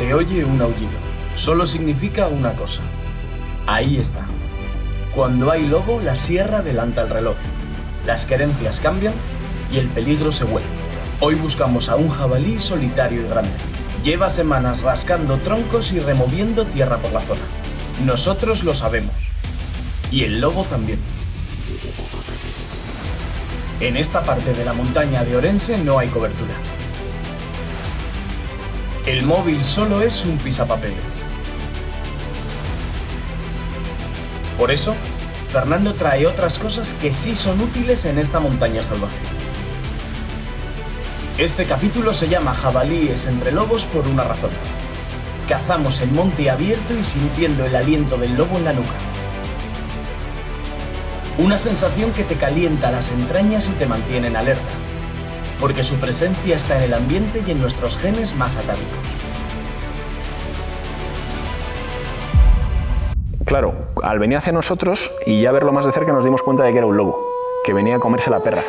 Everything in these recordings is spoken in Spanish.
Se oye un aullido. Solo significa una cosa. Ahí está. Cuando hay lobo, la sierra adelanta el reloj. Las querencias cambian y el peligro se vuelve. Hoy buscamos a un jabalí solitario y grande. Lleva semanas rascando troncos y removiendo tierra por la zona. Nosotros lo sabemos. Y el lobo también. En esta parte de la montaña de Orense no hay cobertura. El móvil solo es un pisapapeles. Por eso, Fernando trae otras cosas que sí son útiles en esta montaña salvaje. Este capítulo se llama Jabalíes entre lobos por una razón. Cazamos en monte abierto y sintiendo el aliento del lobo en la nuca. Una sensación que te calienta las entrañas y te mantiene en alerta, porque su presencia está en el ambiente y en nuestros genes más atávicos. Claro, al venir hacia nosotros y ya verlo más de cerca nos dimos cuenta de que era un lobo, que venía a comerse la perra.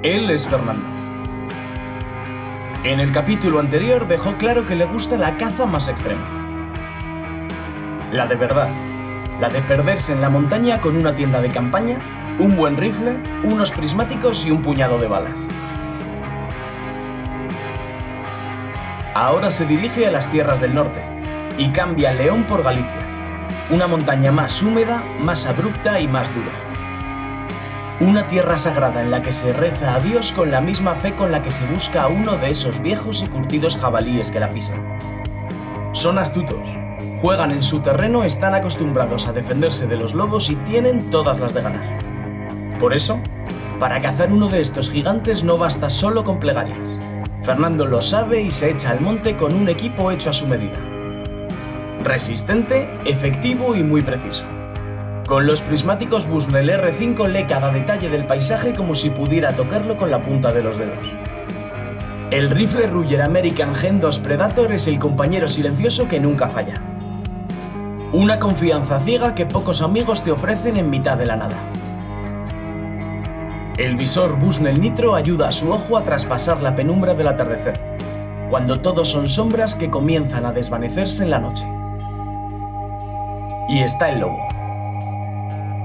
Él es Fernando. En el capítulo anterior dejó claro que le gusta la caza más extrema. La de verdad. La de perderse en la montaña con una tienda de campaña, un buen rifle, unos prismáticos y un puñado de balas. Ahora se dirige a las tierras del norte y cambia León por Galicia, una montaña más húmeda, más abrupta y más dura. Una tierra sagrada en la que se reza a Dios con la misma fe con la que se busca a uno de esos viejos y curtidos jabalíes que la pisan. Son astutos, juegan en su terreno, están acostumbrados a defenderse de los lobos y tienen todas las de ganar. Por eso, para cazar uno de estos gigantes no basta solo con plegarias. Fernando lo sabe y se echa al monte con un equipo hecho a su medida. Resistente, efectivo y muy preciso. Con los prismáticos Bushnell R5 lee cada detalle del paisaje como si pudiera tocarlo con la punta de los dedos. El rifle Ruger American Gen 2 Predator es el compañero silencioso que nunca falla. Una confianza ciega que pocos amigos te ofrecen en mitad de la nada. El visor Bushnell Nitro ayuda a su ojo a traspasar la penumbra del atardecer, cuando todos son sombras que comienzan a desvanecerse en la noche. Y está el lobo.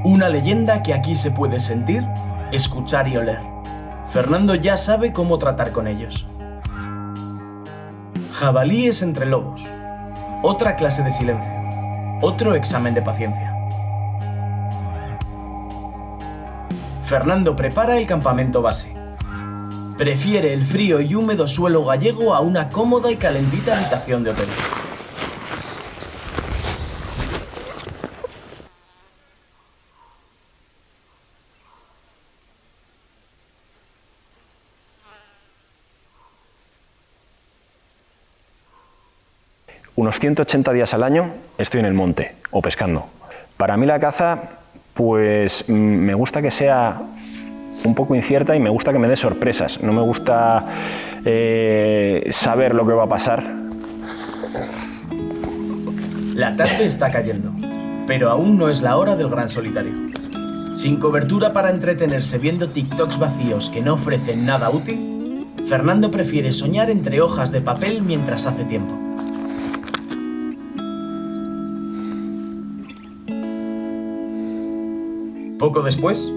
Una leyenda que aquí se puede sentir, escuchar y oler. Fernando ya sabe cómo tratar con ellos. Jabalíes entre lobos. Otra clase de silencio. Otro examen de paciencia. Fernando prepara el campamento base. Prefiere el frío y húmedo suelo gallego a una cómoda y calentita habitación de hotel. Unos 180 días al año estoy en el monte o pescando. Para mí la caza, pues me gusta que sea un poco incierta y me gusta que me dé sorpresas. No me gusta saber lo que va a pasar. La tarde está cayendo, pero aún no es la hora del gran solitario. Sin cobertura para entretenerse viendo TikToks vacíos que no ofrecen nada útil, Fernando prefiere soñar entre hojas de papel mientras hace tiempo. Poco después,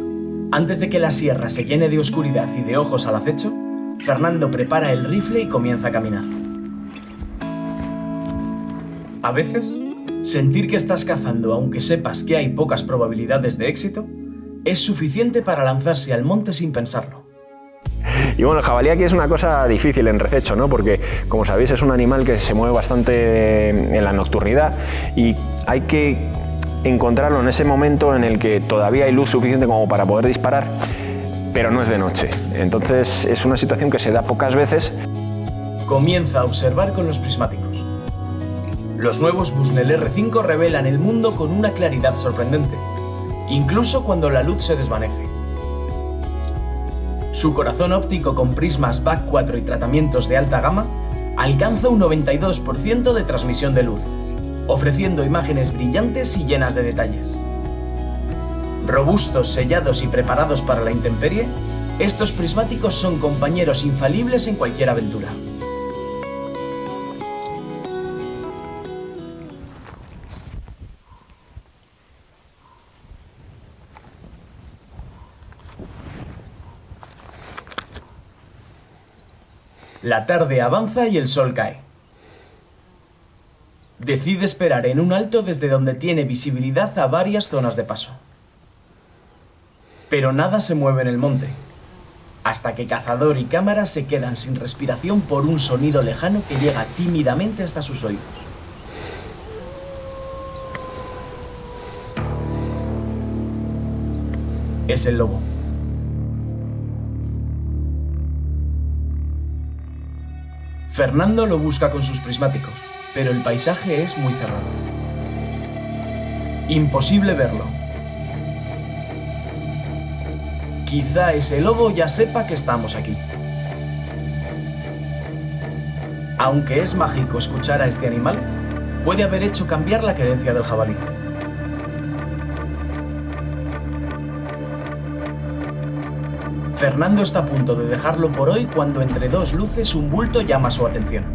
antes de que la sierra se llene de oscuridad y de ojos al acecho, Fernando prepara el rifle y comienza a caminar. A veces, sentir que estás cazando aunque sepas que hay pocas probabilidades de éxito, es suficiente para lanzarse al monte sin pensarlo. Y bueno, el jabalí aquí es una cosa difícil en rececho, ¿no? Porque, como sabéis, es un animal que se mueve bastante en la nocturnidad y hay que encontrarlo en ese momento en el que todavía hay luz suficiente como para poder disparar, pero no es de noche. Entonces es una situación que se da pocas veces. Comienza a observar con los prismáticos. Los nuevos Bushnell R5 revelan el mundo con una claridad sorprendente, incluso cuando la luz se desvanece. Su corazón óptico con prismas BAC 4 y tratamientos de alta gama alcanza un 92% de transmisión de luz, ofreciendo imágenes brillantes y llenas de detalles. Robustos, sellados y preparados para la intemperie, estos prismáticos son compañeros infalibles en cualquier aventura. La tarde avanza y el sol cae. Decide esperar en un alto desde donde tiene visibilidad a varias zonas de paso. Pero nada se mueve en el monte, hasta que cazador y cámara se quedan sin respiración por un sonido lejano que llega tímidamente hasta sus oídos. Es el lobo. Fernando lo busca con sus prismáticos, pero el paisaje es muy cerrado. Imposible verlo. Quizá ese lobo ya sepa que estamos aquí. Aunque es mágico escuchar a este animal, puede haber hecho cambiar la querencia del jabalí. Fernando está a punto de dejarlo por hoy cuando entre dos luces un bulto llama su atención.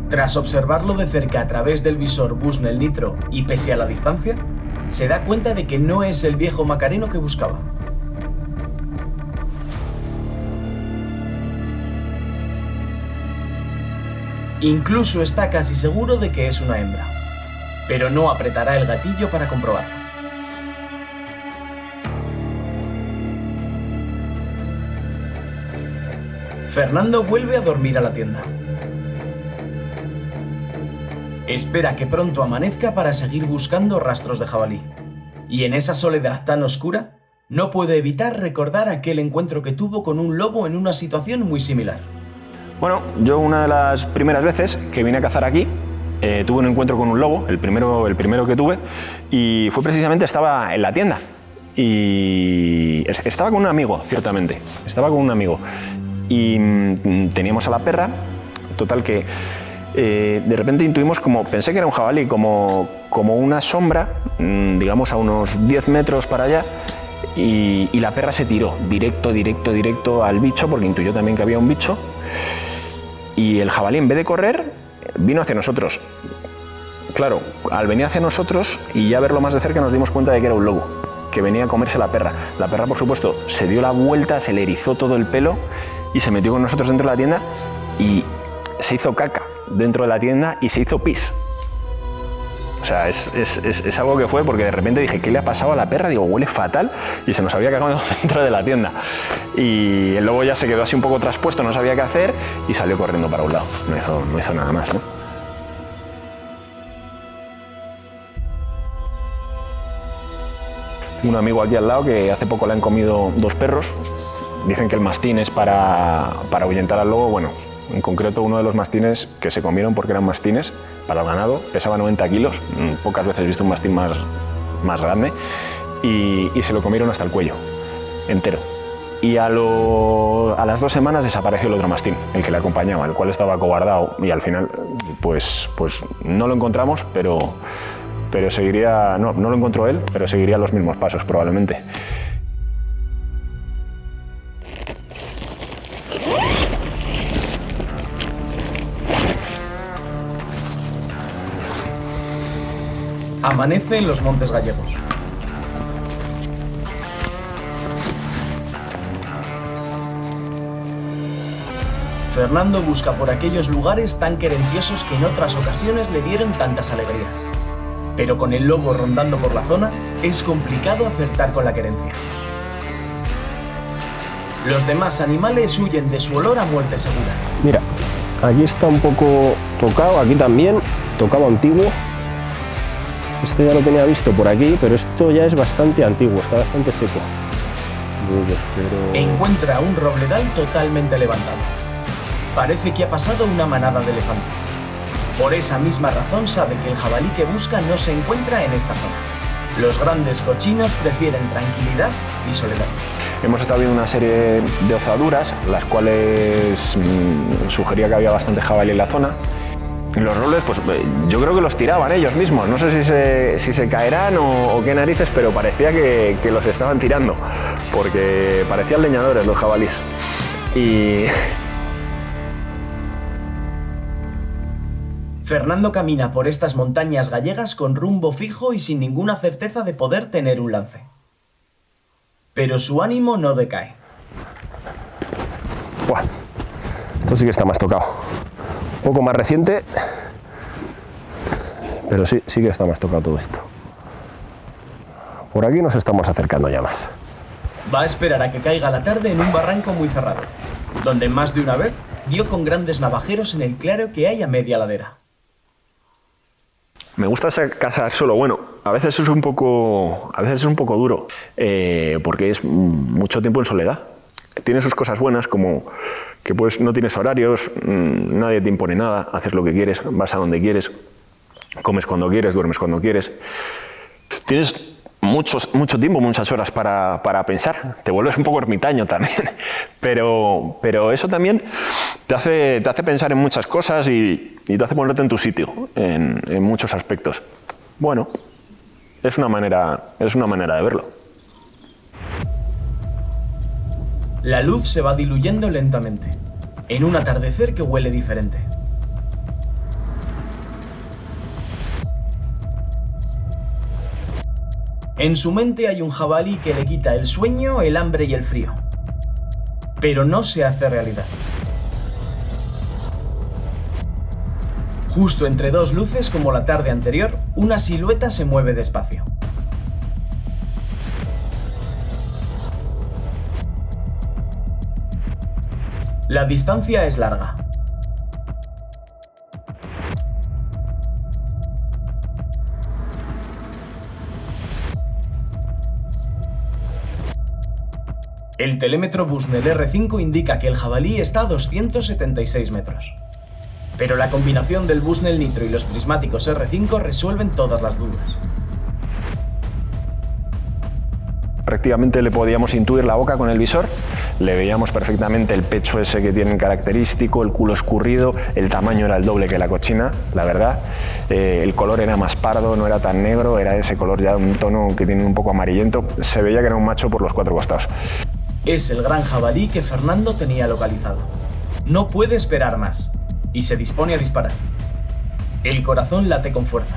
Tras observarlo de cerca a través del visor Bushnell Nitro y pese a la distancia, se da cuenta de que no es el viejo Macareno que buscaba. Incluso está casi seguro de que es una hembra, pero no apretará el gatillo para comprobarlo. Fernando vuelve a dormir a la tienda. Espera que pronto amanezca para seguir buscando rastros de jabalí. Y en esa soledad tan oscura, no puede evitar recordar aquel encuentro que tuvo con un lobo en una situación muy similar. Bueno, yo una de las primeras veces que vine a cazar aquí, tuve un encuentro con un lobo, el primero que tuve, y fue precisamente, estaba en la tienda. Y estaba con un amigo, ciertamente, y teníamos a la perra, total que de repente intuimos, como pensé que era un jabalí, como una sombra, digamos a unos 10 metros para allá, y la perra se tiró directo al bicho, porque intuyó también que había un bicho. Y el jabalí, en vez de correr, vino hacia nosotros. Claro, al venir hacia nosotros y ya verlo más de cerca nos dimos cuenta de que era un lobo, que venía a comerse la perra. La perra, por supuesto, se dio la vuelta, se le erizó todo el pelo y se metió con nosotros dentro de la tienda y se hizo caca dentro de la tienda y se hizo pis. O sea, es algo que fue porque de repente dije, ¿qué le ha pasado a la perra? Digo, huele fatal, y se nos había cagado dentro de la tienda. Y el lobo ya se quedó así un poco traspuesto, no sabía qué hacer y salió corriendo para un lado. No hizo nada más, ¿no? Un amigo aquí al lado que hace poco le han comido 2 perros. Dicen que el mastín es para ahuyentar al lobo. Bueno, en concreto uno de los mastines que se comieron, porque eran mastines para el ganado, pesaba 90 kilos, pocas veces he visto un mastín más grande, y se lo comieron hasta el cuello, entero. Y a las 2 semanas desapareció el otro mastín, el que le acompañaba, el cual estaba acobardado, y al final pues no lo encontramos, pero seguiría, no lo encontró él, pero seguiría los mismos pasos probablemente. Amanece en los Montes Gallegos. Fernando busca por aquellos lugares tan querenciosos que en otras ocasiones le dieron tantas alegrías. Pero con el lobo rondando por la zona, es complicado acertar con la querencia. Los demás animales huyen de su olor a muerte segura. Mira, aquí está un poco tocado, aquí también, tocado antiguo. Este ya lo tenía visto por aquí, pero esto ya es bastante antiguo, está bastante seco. Encuentra un robledal totalmente levantado. Parece que ha pasado una manada de elefantes. Por esa misma razón sabe que el jabalí que busca no se encuentra en esta zona. Los grandes cochinos prefieren tranquilidad y soledad. Hemos estado viendo una serie de ozaduras, las cuales sugería que había bastante jabalí en la zona. Los robles, pues yo creo que los tiraban ellos mismos. No sé si se caerán o qué narices, pero parecía que los estaban tirando, porque parecían leñadores los jabalís. Y Fernando camina por estas montañas gallegas con rumbo fijo y sin ninguna certeza de poder tener un lance. Pero su ánimo no decae. Buah, esto sí que está más tocado. Un poco más reciente, pero sí que está más tocado todo esto. Por aquí nos estamos acercando ya más. Va a esperar a que caiga la tarde en un barranco muy cerrado, donde más de una vez dio con grandes navajeros en el claro que hay a media ladera. me gusta cazar solo. Bueno, a veces es un poco duro, porque es mucho tiempo en soledad. Tiene sus cosas buenas, como que pues no tienes horarios, nadie te impone nada, haces lo que quieres, vas a donde quieres, comes cuando quieres, duermes cuando quieres. Tienes mucho tiempo, muchas horas para pensar. Te vuelves un poco ermitaño también, pero eso también te hace pensar en muchas cosas y te hace ponerte en tu sitio en muchos aspectos. Bueno, es una manera de verlo. La luz se va diluyendo lentamente, en un atardecer que huele diferente. En su mente hay un jabalí que le quita el sueño, el hambre y el frío. Pero no se hace realidad. Justo entre dos luces, como la tarde anterior, una silueta se mueve despacio. La distancia es larga. El telémetro Bushnell R5 indica que el jabalí está a 276 metros. Pero la combinación del Bushnell Nitro y los prismáticos R5 resuelven todas las dudas. Prácticamente le podíamos intuir la boca con el visor, le veíamos perfectamente el pecho ese que tienen característico, el culo escurrido, el tamaño era el doble que la cochina, la verdad. El color era más pardo, no era tan negro, era ese color ya de un tono que tiene un poco amarillento. Se veía que era un macho por los cuatro costados. Es el gran jabalí que Fernando tenía localizado. No puede esperar más y se dispone a disparar. El corazón late con fuerza.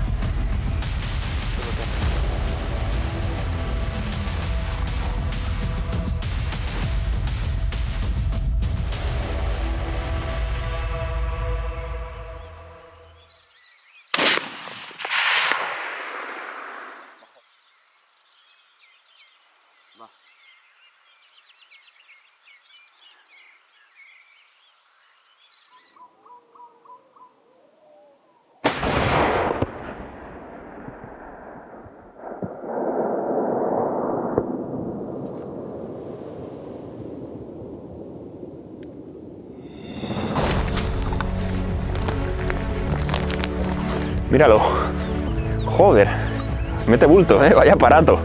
Míralo. Joder. Mete bulto, vaya aparato.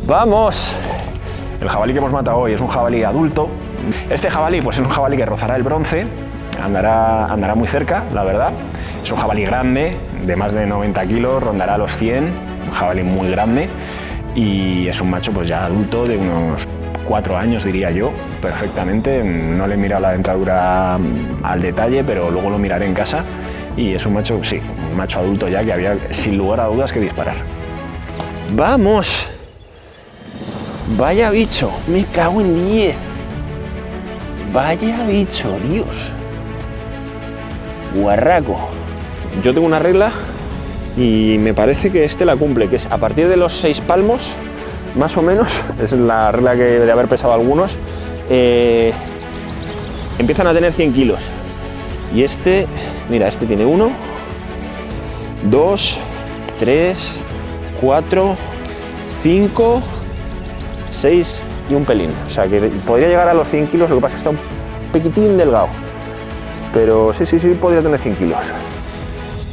¡Vamos! El jabalí que hemos matado hoy es un jabalí adulto. Este jabalí pues es un jabalí que rozará el bronce. Andará muy cerca, la verdad. Es un jabalí grande, de más de 90 kilos, rondará los 100. Un jabalí muy grande. Y es un macho pues ya adulto, de unos 4 años diría yo, perfectamente. No le he mirado la dentadura al detalle, pero luego lo miraré en casa. Y es un macho, sí, un macho adulto ya que había sin lugar a dudas que disparar. ¡Vamos! Vaya bicho, me cago en 10. Vaya bicho, Dios. Guarraco. Yo tengo una regla y me parece que este la cumple, que es a partir de los 6 palmos más o menos, es la regla que de haber pesado algunos, empiezan a tener 100 kilos. Y este, mira, este tiene 1, 2, 3, 4, 5, 6 y un pelín. O sea que podría llegar a los 100 kilos, lo que pasa es que está un poquitín delgado. Pero sí, podría tener 100 kilos.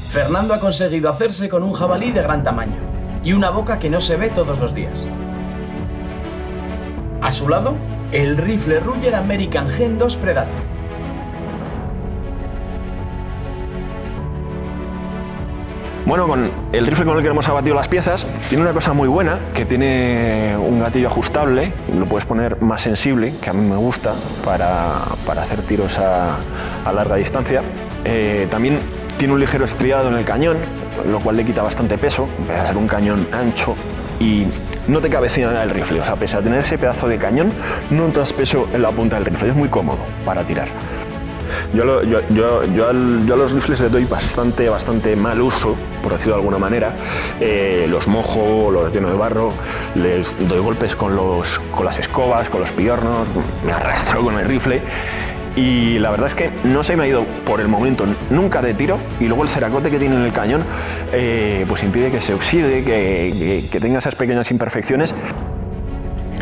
Fernando ha conseguido hacerse con un jabalí de gran tamaño y una boca que no se ve todos los días. A su lado, el rifle Ruger American Gen 2 Predator. Bueno, con el rifle con el que hemos abatido las piezas, tiene una cosa muy buena, que tiene un gatillo ajustable, lo puedes poner más sensible, que a mí me gusta, para hacer tiros a larga distancia. También tiene un ligero estriado en el cañón, lo cual le quita bastante peso, empieza a ser un cañón ancho y no te cabecea el rifle, o sea, pese a tener ese pedazo de cañón, no notas peso en la punta del rifle, es muy cómodo para tirar. Yo a los rifles les doy bastante mal uso, por decirlo de alguna manera. Los mojo, los lleno de barro, les doy golpes con las escobas, con los piornos, me arrastro con el rifle. Y la verdad es que no se me ha ido por el momento nunca de tiro, y luego el ceracote que tiene en el cañón pues impide que se oxide, que tenga esas pequeñas imperfecciones.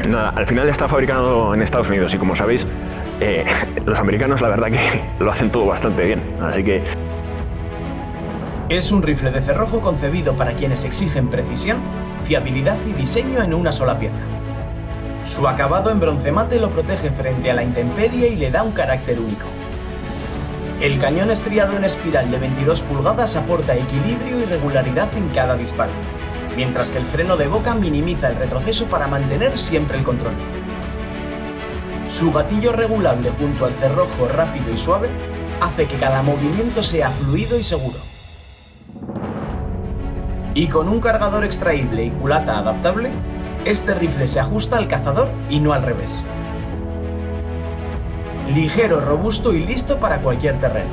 Nada, al final está fabricado en Estados Unidos y, como sabéis, los americanos la verdad que lo hacen todo bastante bien, así que... Es un rifle de cerrojo concebido para quienes exigen precisión, fiabilidad y diseño en una sola pieza. Su acabado en bronce mate lo protege frente a la intemperie y le da un carácter único. El cañón estriado en espiral de 22 pulgadas aporta equilibrio y regularidad en cada disparo, mientras que el freno de boca minimiza el retroceso para mantener siempre el control. Su gatillo regulable junto al cerrojo rápido y suave hace que cada movimiento sea fluido y seguro. Y con un cargador extraíble y culata adaptable, este rifle se ajusta al cazador y no al revés. Ligero, robusto y listo para cualquier terreno,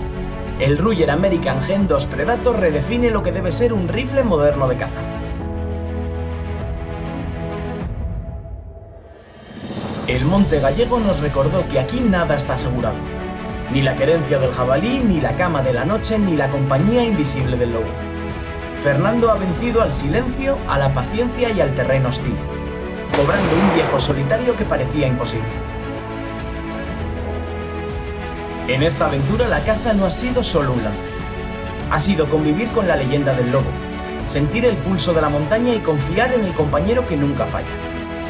el Ruger American Gen 2 Predator redefine lo que debe ser un rifle moderno de caza. El monte gallego nos recordó que aquí nada está asegurado. Ni la querencia del jabalí, ni la cama de la noche, ni la compañía invisible del lobo. Fernando ha vencido al silencio, a la paciencia y al terreno hostil, cobrando un viejo solitario que parecía imposible. En esta aventura la caza no ha sido solo un lance. Ha sido convivir con la leyenda del lobo, sentir el pulso de la montaña y confiar en el compañero que nunca falla.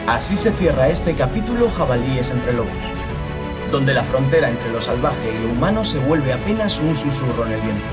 Así se cierra este capítulo Jabalíes entre lobos, donde la frontera entre lo salvaje y lo humano se vuelve apenas un susurro en el viento.